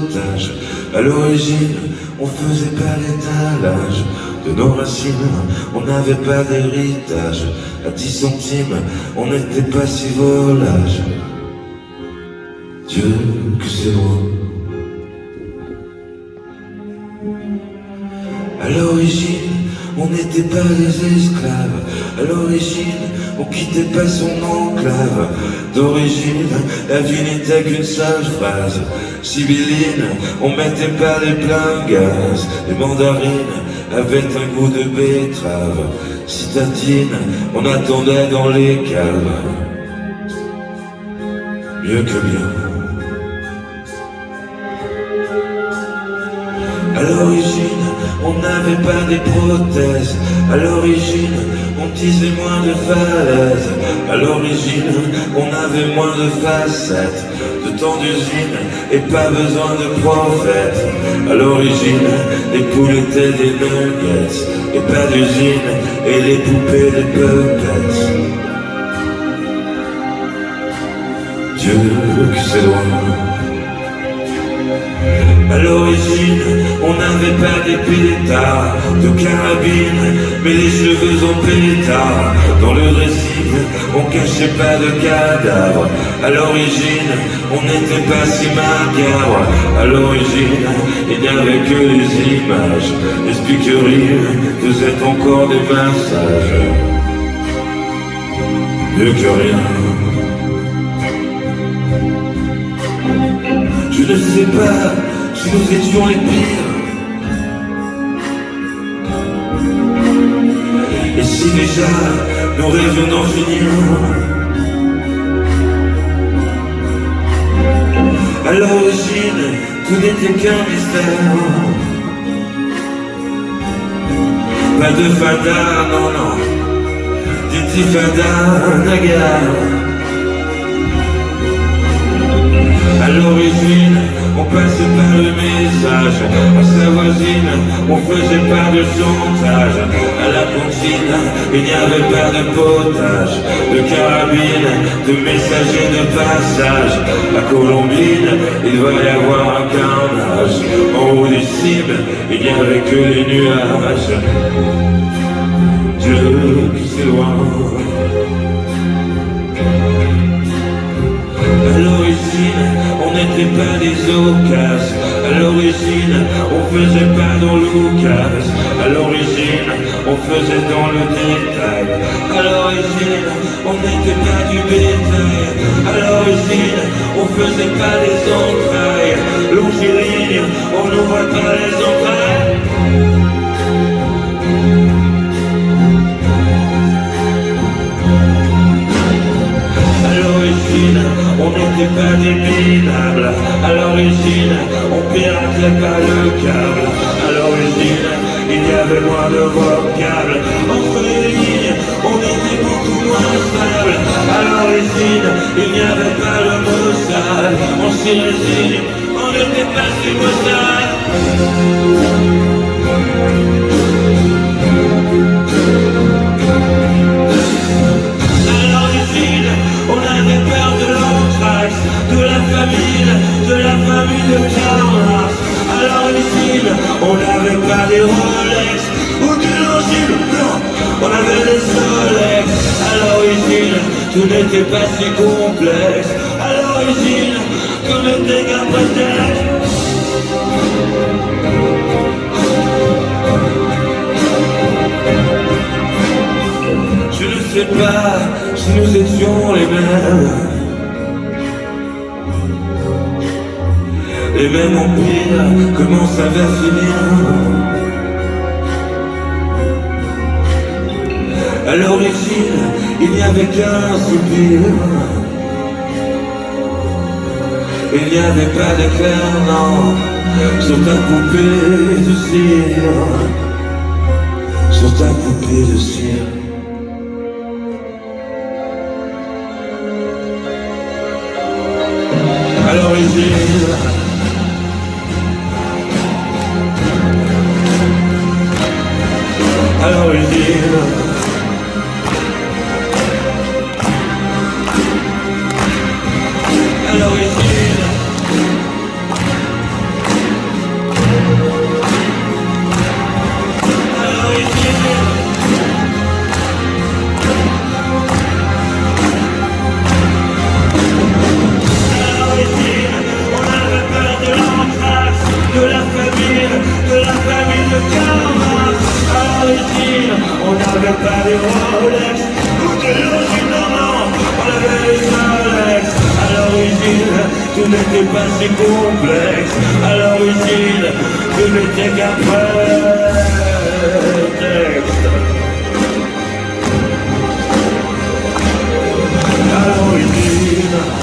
otages. À l'origine, on faisait pas l'étalage de nos racines, on n'avait pas d'héritage. À 10 centimes, on n'était pas si volage. Dieu, que c'est loin. À l'origine, on n'était pas des esclaves. À l'origine, on quittait pas son enclave. D'origine, la vie n'était qu'une sage phrase sibylline, on mettait pas les pleins gaz. Les mandarines avaient un goût de betterave. Citadine, on attendait dans les caves. Mieux que bien. À l'origine, on n'avait pas des prothèses. À l'origine, on disait moins de falaises. À l'origine, on avait moins de facettes, de temps d'usine et pas besoin de prophètes. À l'origine, les poules étaient des nuggets et pas d'usine, et les poupées des puppets. Dieu, que c'est loin. À l'origine, on n'avait pas des pétards, de carabines, mais les cheveux en pétard. Dans le dressing, on cachait pas de cadavres. À l'origine, on n'était pas si macabre. À l'origine, il n'y avait que les images. Les speakerines faisaient encore des massages. Mieux que rien. Je ne sais pas si nous étions les pires. Et si déjà nous rêvions d'en finir. À l'origine, tout n'était qu'un mystère. Pas de fada, non, non. Des petits fadas, naguère. À l'origine, on passait par le message. À sa voisine, on faisait pas de chantage. À la cantine, il n'y avait pas de potage, de carabine, de messagers de passage. À Colombine, il va y avoir un carnage. En haut des cimes, il n'y avait que les nuages. Dieu, que c'est loin. À l'origine, on n'était pas des occases. À l'origine, on faisait pas dans l'ocas. À l'origine, on faisait dans le détail. À l'origine, on n'était pas du bétail. À l'origine, on faisait pas les entrailles. Longiligne, on n'ouvrait pas les entrailles. On n'était pas des minables. À l'origine, on piratait pas le câble. À l'origine, il y avait moins de vocables. Entre les lignes, on était beaucoup moins stable. À l'origine, il n'y avait pas le mot sale. On s'y résigne, on n'était pas si maussade. De Carmas. À l'origine, on n'avait pas des Rolex ou des Longibles, non, on avait des Solex. À l'origine, tout n'était pas si complexe. À l'origine, tout n'était qu'un prétexte. Je ne sais pas si nous étions les mêmes. Les mêmes empires, comment ça va finir? À l'origine, il n'y avait qu'un soupir. Il n'y avait pas d'éclair, non, sur ta poupée de cire. Sur ta poupée de cire. À l'origine, à l'origine, à l'origine, n'avais pas de Rolex ou de logis, non, on avait les Solex. À l'origine, tout n'était pas si complexe. À l'origine, tout n'était qu'un prétexte. À l'origine